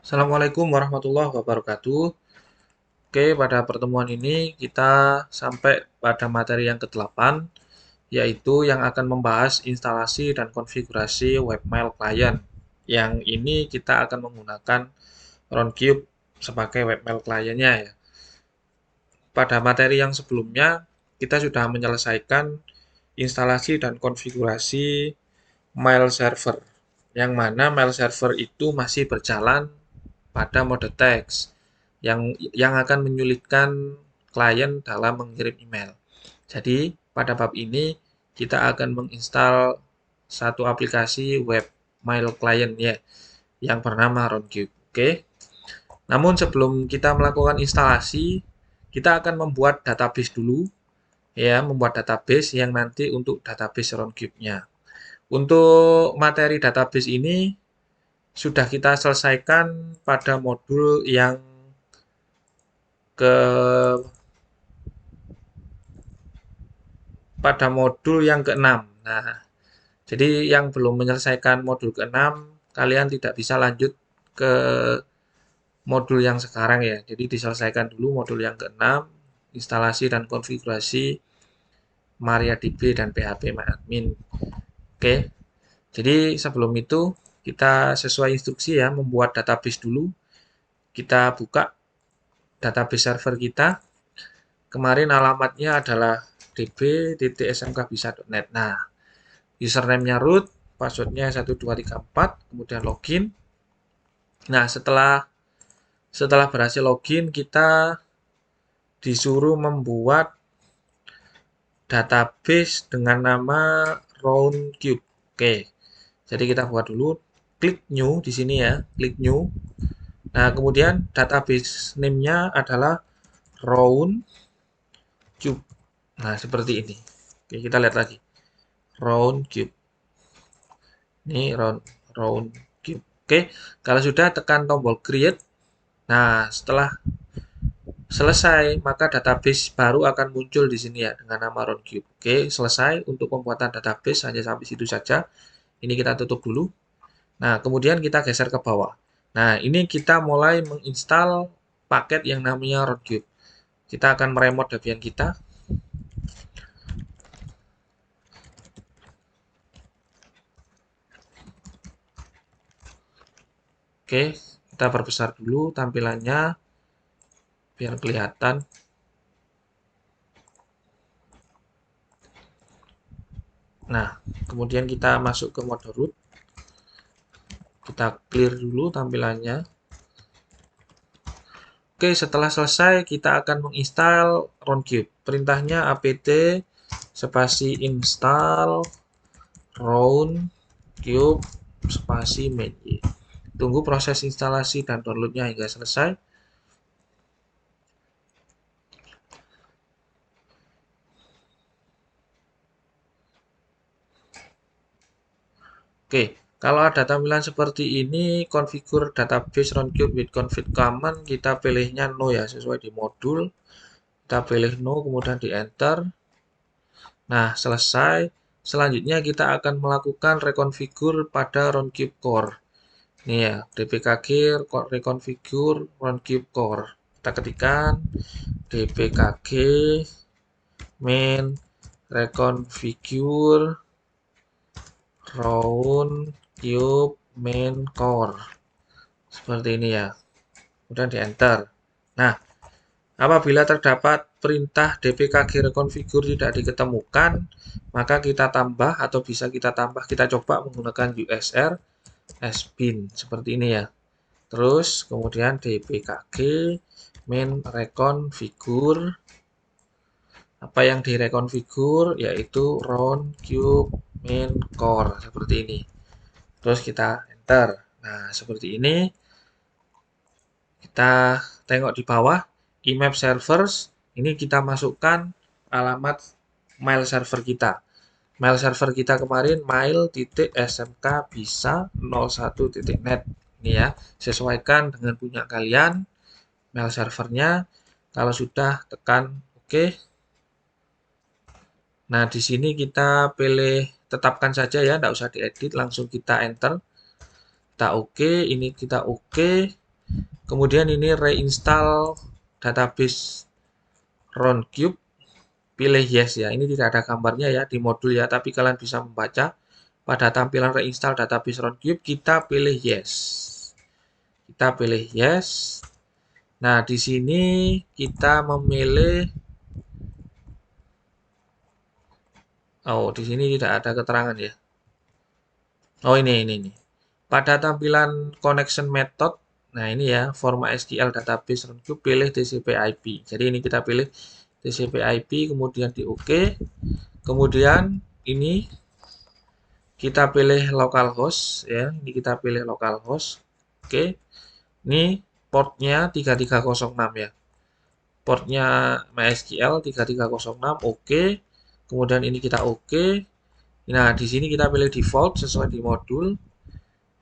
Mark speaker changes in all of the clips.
Speaker 1: Assalamualaikum warahmatullahi wabarakatuh. Oke, pada pertemuan ini kita sampai pada materi yang ke-8, yaitu yang akan membahas instalasi dan konfigurasi webmail client. Yang ini kita akan menggunakan Roundcube sebagai webmail client-nya ya. Pada materi yang sebelumnya, kita sudah menyelesaikan instalasi dan konfigurasi mail server. Yang mana mail server itu masih berjalan pada mode teks yang akan menyulitkan klien dalam mengirim email. Jadi, pada bab ini kita akan menginstal satu aplikasi web mail client ya yang bernama Roundcube. Oke. Namun sebelum kita melakukan instalasi, kita akan membuat database dulu ya, membuat database yang nanti untuk database Roundcube-nya. Untuk materi database ini sudah kita selesaikan pada modul yang ke pada modul yang ke-6. Nah, jadi yang belum menyelesaikan modul ke-6, kalian tidak bisa lanjut ke modul yang sekarang ya. Jadi diselesaikan dulu modul yang ke-6, instalasi dan konfigurasi MariaDB dan PHP-MyAdmin. Oke. Jadi sebelum itu kita sesuai instruksi ya, membuat database dulu. Kita buka database server kita. Kemarin alamatnya adalah db.smkbisa.net. Nah, username-nya root, password-nya 1234, kemudian login. Nah, setelah berhasil login, kita disuruh membuat database dengan nama Roundcube. Oke. Jadi kita buat dulu, klik new di sini ya, klik new. Nah, kemudian database name-nya adalah Roundcube. Nah, seperti ini. Oke, kita lihat lagi. Roundcube. Ini Roundcube. Oke, kalau sudah tekan tombol create. Nah, setelah selesai, maka database baru akan muncul di sini ya dengan nama Roundcube. Oke, selesai untuk pembuatan database hanya sampai situ saja. Ini kita tutup dulu. Nah, kemudian kita geser ke bawah. Nah, ini kita mulai menginstal paket yang namanya Roundcube. Kita akan meremote Debian kita. Oke, kita perbesar dulu tampilannya biar kelihatan. Nah, kemudian kita masuk ke mode root. Kita clear dulu tampilannya. Oke, setelah selesai kita akan menginstal Roundcube. Perintahnya apt spasi install Roundcube spasi main. Tunggu proses instalasi dan downloadnya hingga selesai. Oke, kalau ada tampilan seperti ini, configure database Roundcube with config command, kita pilihnya no ya, sesuai di modul. Kita pilih no, kemudian di enter. Nah, selesai. Selanjutnya kita akan melakukan reconfigure pada Roundcube core. Ini ya, dpkg reconfigure Roundcube core. Kita ketikkan dpkg main reconfigure Roundcube main core. Seperti ini ya. Kemudian di enter. Nah, apabila terdapat perintah dpkg reconfigure tidak diketemukan, maka kita tambah atau bisa kita tambah, kita coba menggunakan usr sbin seperti ini ya. Terus kemudian dpkg main reconfigure, apa yang direkonfigur yaitu Roundcube main core seperti ini. Terus kita enter. Nah, seperti ini. Kita tengok di bawah IMAP servers, ini kita masukkan alamat mail server kita. Mail server kita kemarin mail.smkbisa01.net. Ini ya, sesuaikan dengan punya kalian mail servernya. Kalau sudah tekan OK. Nah, di sini kita pilih tetapkan saja ya, tidak usah diedit, langsung kita enter. Kita OK, ini kita OK. Kemudian ini reinstall database Roundcube, pilih yes ya. Ini tidak ada gambarnya ya di modul ya, tapi kalian bisa membaca pada tampilan reinstall database Roundcube, kita pilih yes. Kita pilih yes. Nah, di sini kita memilih di sini tidak ada keterangan ya. Oh, ini. Pada tampilan connection method, nah ini ya, format SQL database Roundcube, pilih TCP/IP. Jadi ini kita pilih TCP/IP, kemudian di OK. Kemudian ini kita pilih localhost ya. Ini kita pilih localhost. Oke. Ini portnya 3306 ya. Portnya MySQL 3306, oke. Kemudian ini kita oke. Nah, di sini kita pilih default sesuai di modul.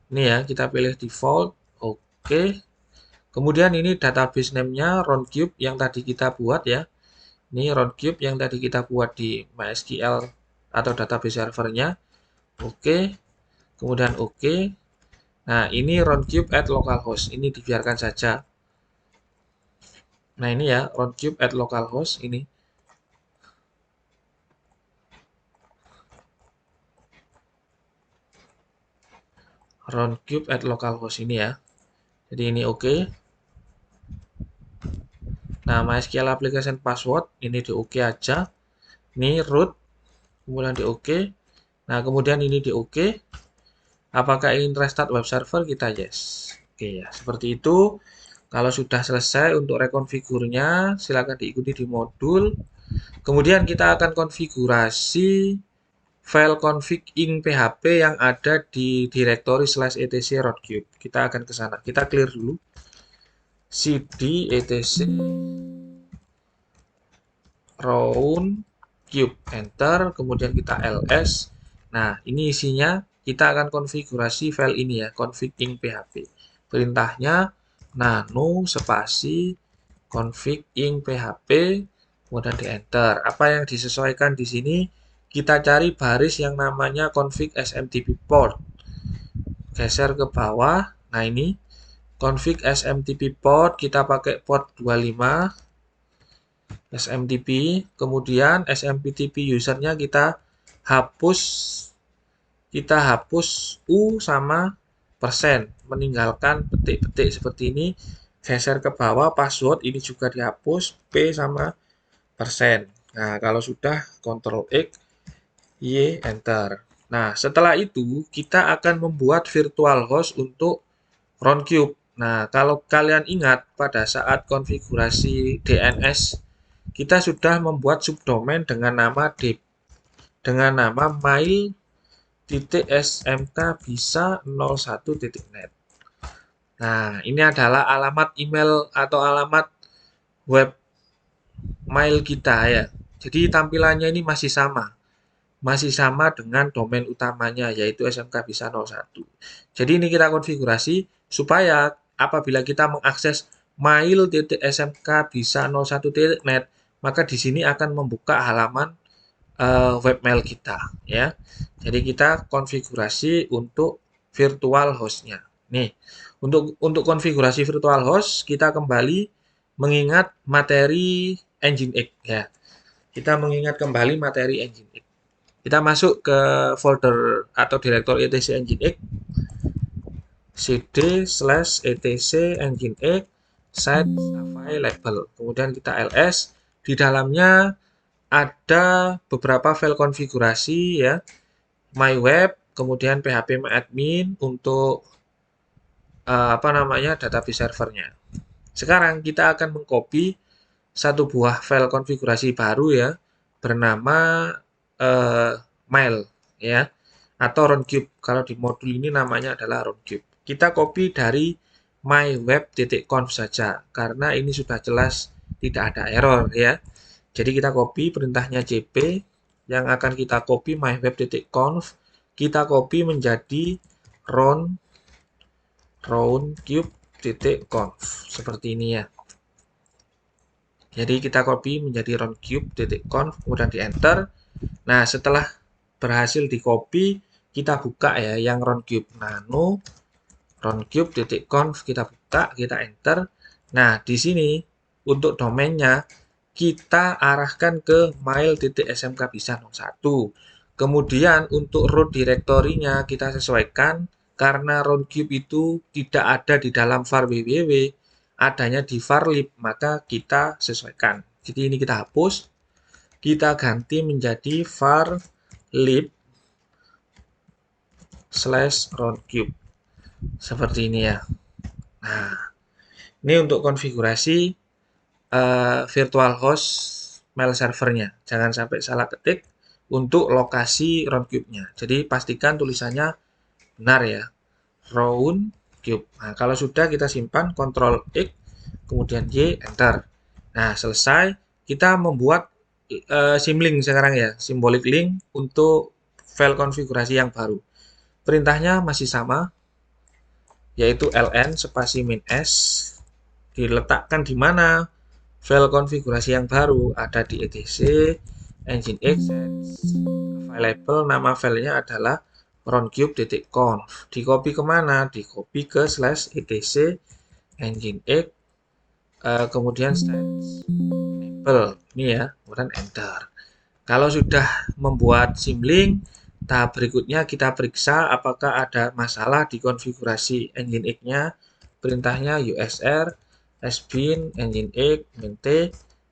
Speaker 1: Ini ya, kita pilih default, oke. Kemudian ini database name-nya Roundcube yang tadi kita buat ya. Ini Roundcube yang tadi kita buat di MySQL atau database servernya. Oke. Kemudian oke. Nah, ini Roundcube at localhost. Ini dibiarkan saja. Nah, ini ya, Roundcube at localhost ini. Roundcube at localhost ini ya. Jadi ini oke. Nah, MySQL application password ini di oke aja. Ini root, kemudian di oke. Nah, kemudian ini di oke. Apakah ingin restart web server? Kita yes. Oke ya, seperti itu. Kalau sudah selesai untuk rekonfigurnya, silakan diikuti di modul. Kemudian kita akan konfigurasi file config ing php yang ada di directory /etc roundcube. Kita akan ke sana. Kita clear dulu. cd etc roundcube, enter, kemudian kita ls. Nah, ini isinya kita akan konfigurasi file ini ya, config ing php. Perintahnya nano spasi config ing php, kemudian di enter. Apa yang disesuaikan di sini? Kita cari baris yang namanya config smtp port. Geser ke bawah. Nah, ini config smtp port, kita pakai port 25 SMTP, kemudian SMTP usernya kita hapus U sama persen, meninggalkan petik-petik seperti ini, geser ke bawah, password ini juga dihapus, P sama persen. Nah, kalau sudah Ctrl X, Y, enter. Nah, setelah itu kita akan membuat virtual host untuk Roundcube. Nah, kalau kalian ingat pada saat konfigurasi DNS, kita sudah membuat subdomain dengan nama mail.smk bisa 01.net. Nah, ini adalah alamat email atau alamat web mail kita ya. Jadi tampilannya ini masih sama. Masih sama dengan domain utamanya yaitu smk bisa 01. Jadi ini kita konfigurasi supaya apabila kita mengakses mail.smk bisa 01.net, maka di sini akan membuka halaman webmail kita ya. Jadi kita konfigurasi untuk virtual hostnya. Nih, untuk konfigurasi virtual host kita kembali mengingat materi Nginx ya. Kita mengingat kembali materi Nginx. Kita masuk ke folder atau direktori etc Nginx, cd/etc Nginx set available. Kemudian kita ls. Di dalamnya ada beberapa file konfigurasi ya, myweb, kemudian phpMyAdmin untuk database servernya. Sekarang kita akan mengcopy satu buah file konfigurasi baru ya, bernama mail ya, atau Roundcube. Kalau di modul ini namanya adalah Roundcube. Kita copy dari myweb.conf saja, karena ini sudah jelas tidak ada error ya. Jadi kita copy perintahnya cp, yang akan kita copy myweb.conf, kita copy menjadi roundcube.conf seperti ini ya. Jadi kita copy menjadi roundcube.conf, kemudian di enter. Nah, setelah berhasil di copy, kita buka ya yang Roundcube nano roundcube.conf, kita buka, kita enter. Nah, di sini untuk domainnya kita arahkan ke mail.smkbisa01. Kemudian untuk root directory-nya kita sesuaikan karena roundcube itu tidak ada di dalam var www, adanya di var lib, maka kita sesuaikan. Jadi ini kita hapus, kita ganti menjadi var lib /roundcube. Seperti ini ya. Nah, ini untuk konfigurasi virtual host mail servernya. Jangan sampai salah ketik untuk lokasi roundcube-nya. Jadi pastikan tulisannya benar ya. Roundcube. Nah, kalau sudah kita simpan, Ctrl X, kemudian Y, enter. Nah, selesai. Kita membuat symlink sekarang ya, symbolic link untuk file konfigurasi yang baru. Perintahnya masih sama, yaitu ln spasi -s, diletakkan di mana file konfigurasi yang baru, ada di etc nginx available, nama filenya adalah roundcube.conf. Di copy kemana? Di copy ke /etc nginx kemudian enable ini ya, kemudian enter. Kalau sudah membuat symlink, tahap berikutnya kita periksa apakah ada masalah di konfigurasi nginx-nya. Perintahnya usr sbin nginx mint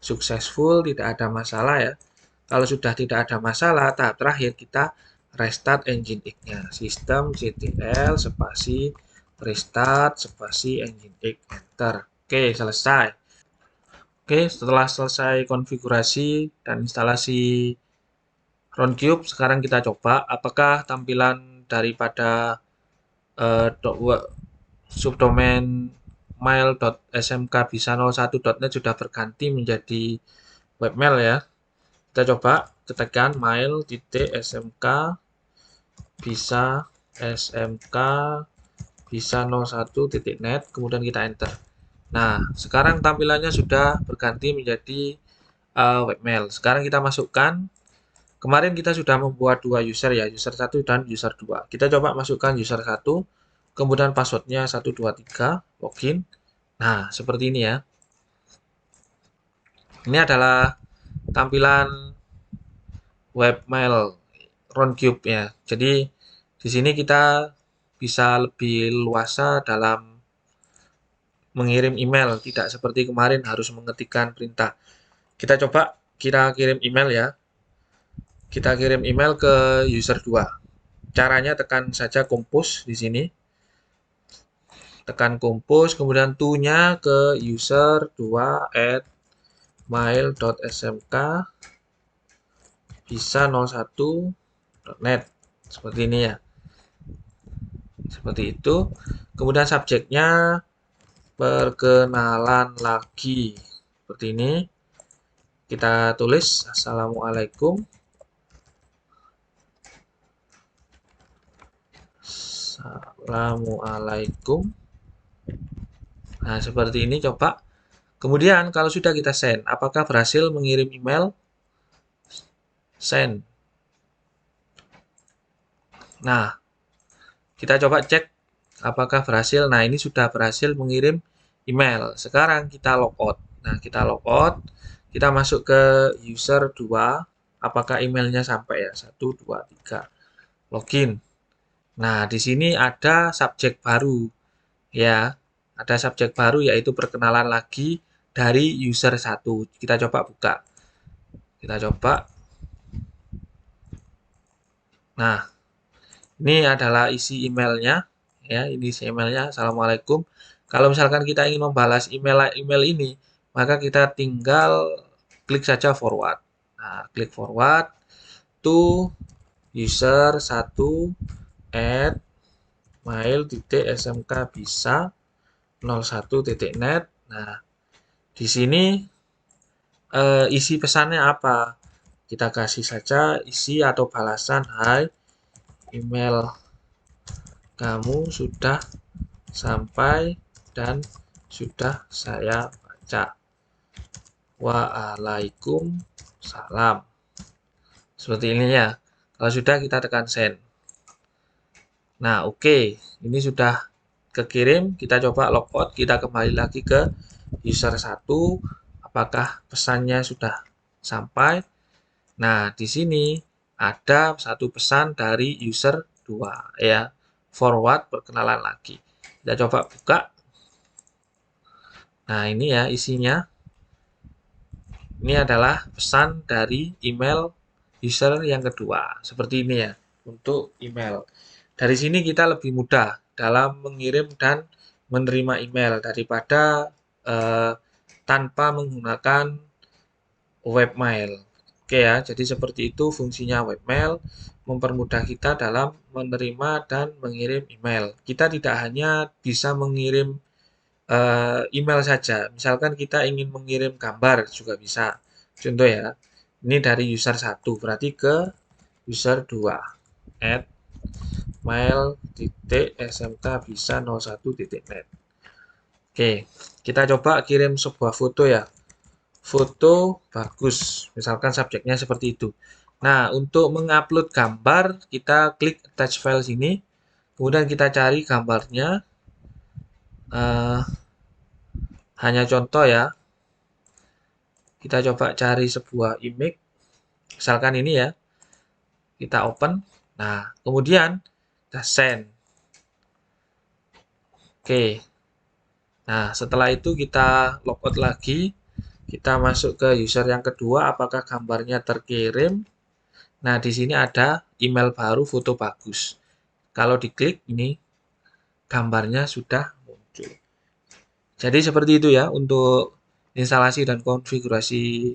Speaker 1: successful, tidak ada masalah ya. Kalau sudah tidak ada masalah, tahap terakhir kita restart nginx-nya. systemctl spasi restart spasi nginx, enter. Oke, selesai. Oke, setelah selesai konfigurasi dan instalasi roundcube, sekarang kita coba apakah tampilan daripada subdomain mail.smkbisa01.net sudah berganti menjadi webmail ya. Kita coba ketikkan mail.smkbisa01.net, kemudian kita enter. Nah, sekarang tampilannya sudah berganti menjadi webmail. Sekarang kita masukkan. Kemarin kita sudah membuat dua user ya, user 1 dan user 2. Kita coba masukkan user 1, kemudian passwordnya 123, login. Nah, seperti ini ya. Ini adalah tampilan webmail roundcube ya. Jadi di sini kita bisa lebih luasa dalam mengirim email, tidak seperti kemarin harus mengetikkan perintah. Kita coba kita kirim email ya. Kita kirim email ke user 2. Caranya tekan saja compose di sini. Tekan compose, kemudian to-nya ke user 2@mail.smk bisa01.net. Seperti ini ya. Seperti itu. Kemudian subjeknya perkenalan lagi. Seperti ini. Kita tulis Assalamualaikum. Assalamualaikum. Nah, seperti ini coba. Kemudian kalau sudah kita send, apakah berhasil mengirim email? Send. Nah, kita coba cek apakah berhasil. Nah, ini sudah berhasil mengirim email. Sekarang kita logout. Nah, kita logout. Kita masuk ke user 2. Apakah emailnya sampai ya? 1, 2, 3. Login. Nah, di sini ada subjek baru. Ya, ada subjek baru yaitu perkenalan lagi dari user 1. Kita coba buka. Kita coba. Nah, ini adalah isi emailnya. Ya, ini isi emailnya. Assalamualaikum. Kalau misalkan kita ingin membalas email ini, maka kita tinggal klik saja forward. Nah, klik forward to user 1 at mail.smkbisa01.net. Nah, di sini isi pesannya apa? Kita kasih saja isi atau balasan, hai, email kamu sudah sampai dan sudah saya baca. Waalaikumsalam. Seperti ini ya. Kalau sudah kita tekan send. Nah, oke. Ini sudah kekirim, kita coba logout, kita kembali lagi ke user 1, apakah pesannya sudah sampai. Nah, di sini ada satu pesan dari user 2 ya, forward perkenalan lagi. Kita coba buka. Nah, ini ya isinya. Ini adalah pesan dari email user yang kedua. Seperti ini ya, untuk email. Dari sini kita lebih mudah dalam mengirim dan menerima email daripada tanpa menggunakan webmail. Oke ya, jadi seperti itu fungsinya webmail, mempermudah kita dalam menerima dan mengirim email. Kita tidak hanya bisa mengirim email saja. Misalkan kita ingin mengirim gambar juga bisa. Contoh ya, ini dari user 1, berarti ke user 2, at mail.smk.bisa01.net. Oke, kita coba kirim sebuah foto ya. Foto bagus, misalkan subjeknya seperti itu. Nah, untuk mengupload gambar, kita klik attach file sini, kemudian kita cari gambarnya. Hanya contoh ya, kita coba cari sebuah image, misalkan ini ya, kita open. Nah, kemudian kita send. Oke. Nah, setelah itu kita logout lagi, kita masuk ke user yang kedua, apakah gambarnya terkirim. Nah, di sini ada email baru foto bagus. Kalau diklik ini, gambarnya sudah muncul. Jadi seperti itu ya untuk instalasi dan konfigurasi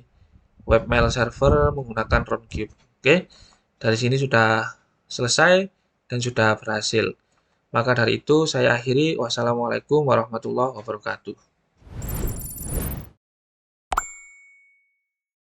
Speaker 1: webmail server menggunakan Roundcube. Oke, dari sini sudah selesai dan sudah berhasil. Maka dari itu saya akhiri. Wassalamualaikum warahmatullahi wabarakatuh.